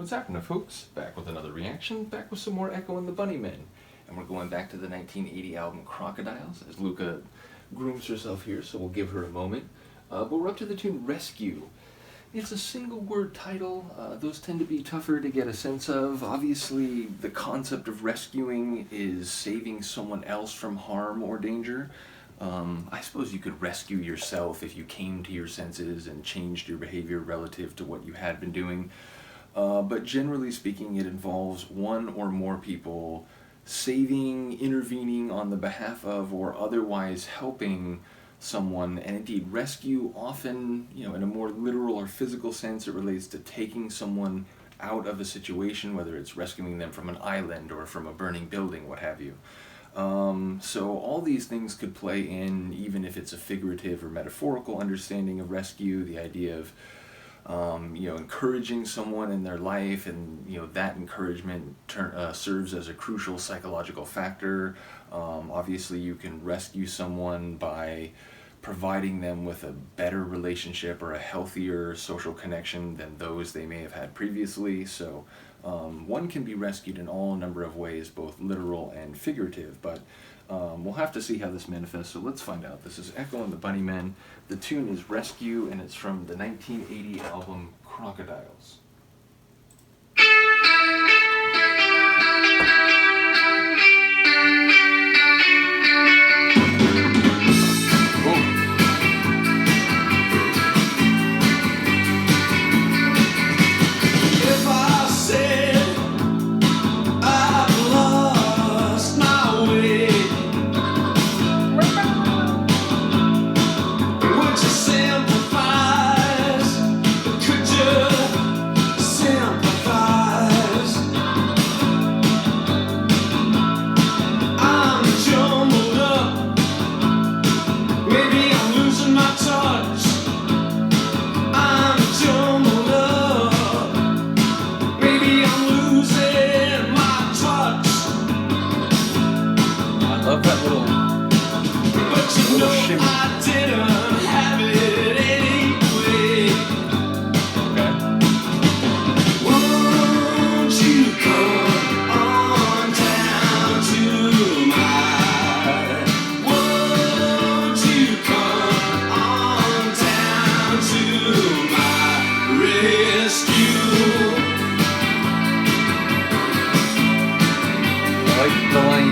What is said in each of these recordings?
What's happening, folks? Back with another reaction, back with some more Echo and the Bunnymen. And we're going back to the 1980 album Crocodiles, as Luca grooms herself here, so we'll give her a moment. But we're up to the tune Rescue. It's a single word title. Those tend to be tougher to get a sense of. Obviously, the concept of rescuing is saving someone else from harm or danger. I suppose you could rescue yourself if you came to your senses and changed your behavior relative to what you had been doing. But generally speaking, it involves one or more people saving, intervening on the behalf of, or otherwise helping someone. And indeed, rescue often, in a more literal or physical sense, it relates to taking someone out of a situation, whether it's rescuing them from an island or from a burning building, what have you. So all these things could play in, even if it's a figurative or metaphorical understanding of rescue, the idea of encouraging someone in their life, and that encouragement serves as a crucial psychological factor. Obviously, you can rescue someone by providing them with a better relationship or a healthier social connection than those they may have had previously. So one can be rescued in all number of ways, both literal and figurative, but we'll have to see how this manifests, so let's find out. This is Echo and the Bunnymen. The tune is Rescue, and it's from the 1980 album Crocodiles.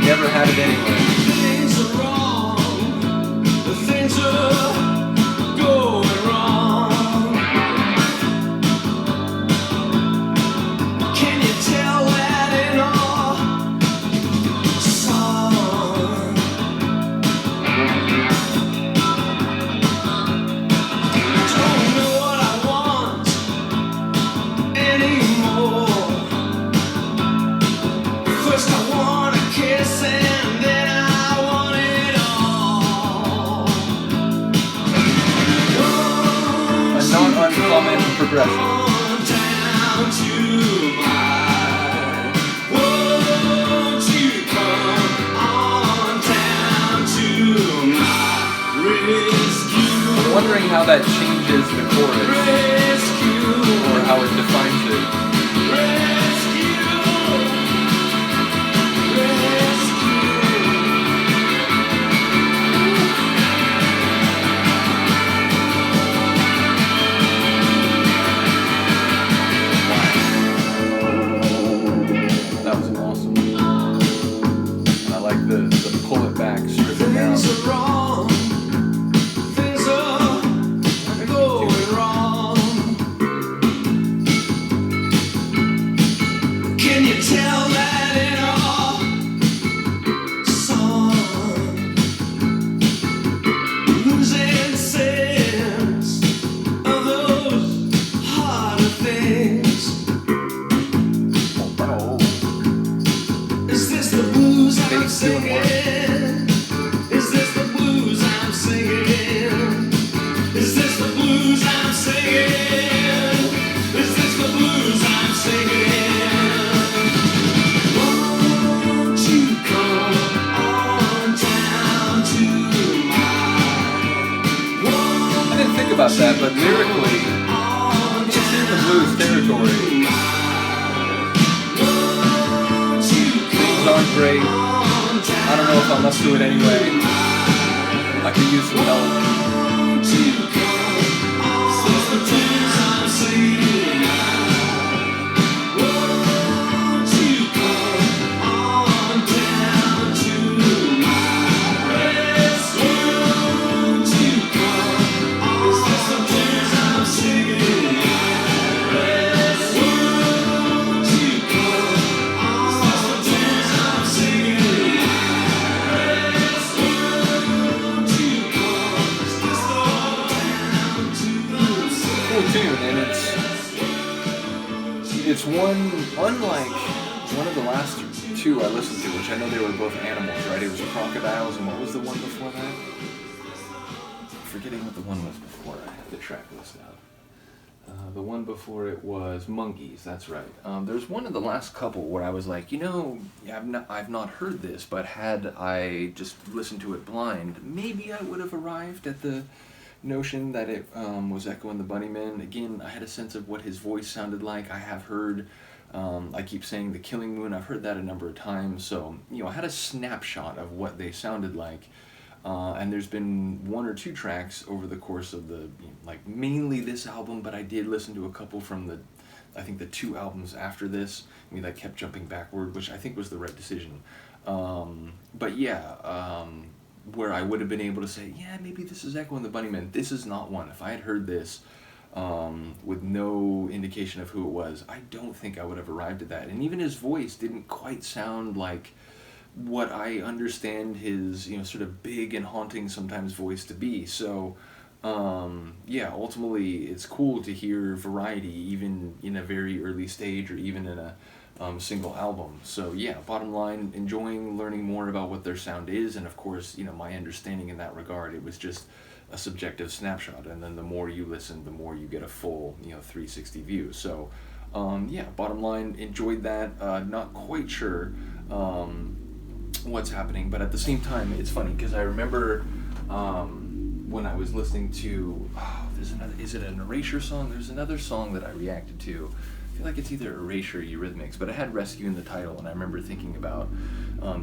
Never had it anyway. Things are wrong. The things are going wrong. Can you tell that in our song? Don't know what I want anymore. First I want a kiss, and then I want it all. A non-uncommon progression. Down to my, won't you come on down to my rescue? I'm wondering how that changes the chorus, or how it defines it. The pull it back, strip it down. Things are wrong. Things are going wrong. Can you tell that in our song? Losing sense of those harder things. Is this the blues I'm singing? Is this the blues I'm singing? Is this the blues I'm singing? Is this the blues I'm singing? Won't you come on down to my, I didn't think about that, but lyrically, it's in the blues territory. great. I don't know if I must do it anyway. I could use some help. Tune, and it's one, unlike one of the last two I listened to, which I know they were both animals, right? It was Crocodiles, and what was the one before that? I'm forgetting what the one was before. I have the track list out. The one before it was Monkeys, that's right. There's one of the last couple where I was like, I've not heard this, but had I just listened to it blind, maybe I would have arrived at the notion that it was Echo and the Bunnymen. Again, I had a sense of what his voice sounded like. I have heard, I keep saying The Killing Moon, I've heard that a number of times, so, I had a snapshot of what they sounded like, and there's been one or two tracks over the course of mainly this album, but I did listen to a couple from I think the two albums after this, that kept jumping backward, which I think was the right decision. But yeah, where I would have been able to say, yeah, maybe this is Echo and the Bunnymen. This is not one. If I had heard this with no indication of who it was, I don't think I would have arrived at that. And even his voice didn't quite sound like what I understand his, sort of big and haunting sometimes voice to be. So, yeah, ultimately it's cool to hear variety even in a very early stage or even in a single album. So yeah, bottom line, enjoying learning more about what their sound is, and of course, my understanding in that regard, it was just a subjective snapshot, and then the more you listen, the more you get a full, 360 view. So, yeah, bottom line, enjoyed that. Not quite sure what's happening, but at the same time, it's funny, because I remember when I was listening to, is it an Erasure song? There's another song that I reacted to. I feel like it's either Erasure or Eurythmics, but it had Rescue in the title, and I remember thinking about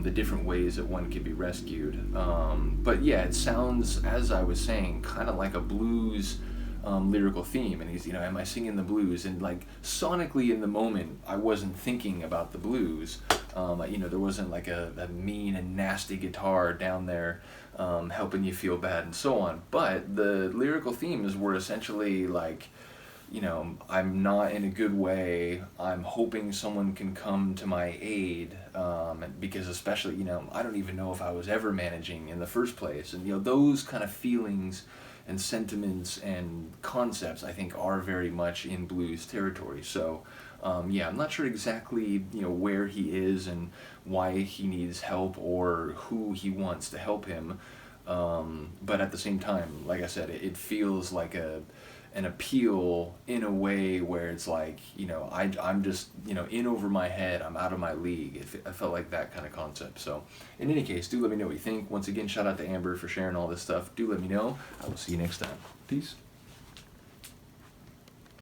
the different ways that one could be rescued. But yeah, it sounds, as I was saying, kind of like a blues lyrical theme, and he's, am I singing the blues? And like sonically in the moment, I wasn't thinking about the blues. There wasn't like a mean and nasty guitar down there helping you feel bad and so on. But the lyrical themes were essentially like, I'm not in a good way, I'm hoping someone can come to my aid, because especially, I don't even know if I was ever managing in the first place. And, those kind of feelings and sentiments and concepts, I think, are very much in blues territory. So, yeah, I'm not sure exactly, where he is and why he needs help or who he wants to help him. But at the same time, like I said, it feels like an appeal in a way where it's like, I'm just, in over my head, I'm out of my league. I felt like that kind of concept. So in any case, do let me know what you think. Once again, shout out to Amber for sharing all this stuff. Do let me know. I will see you next time. Peace.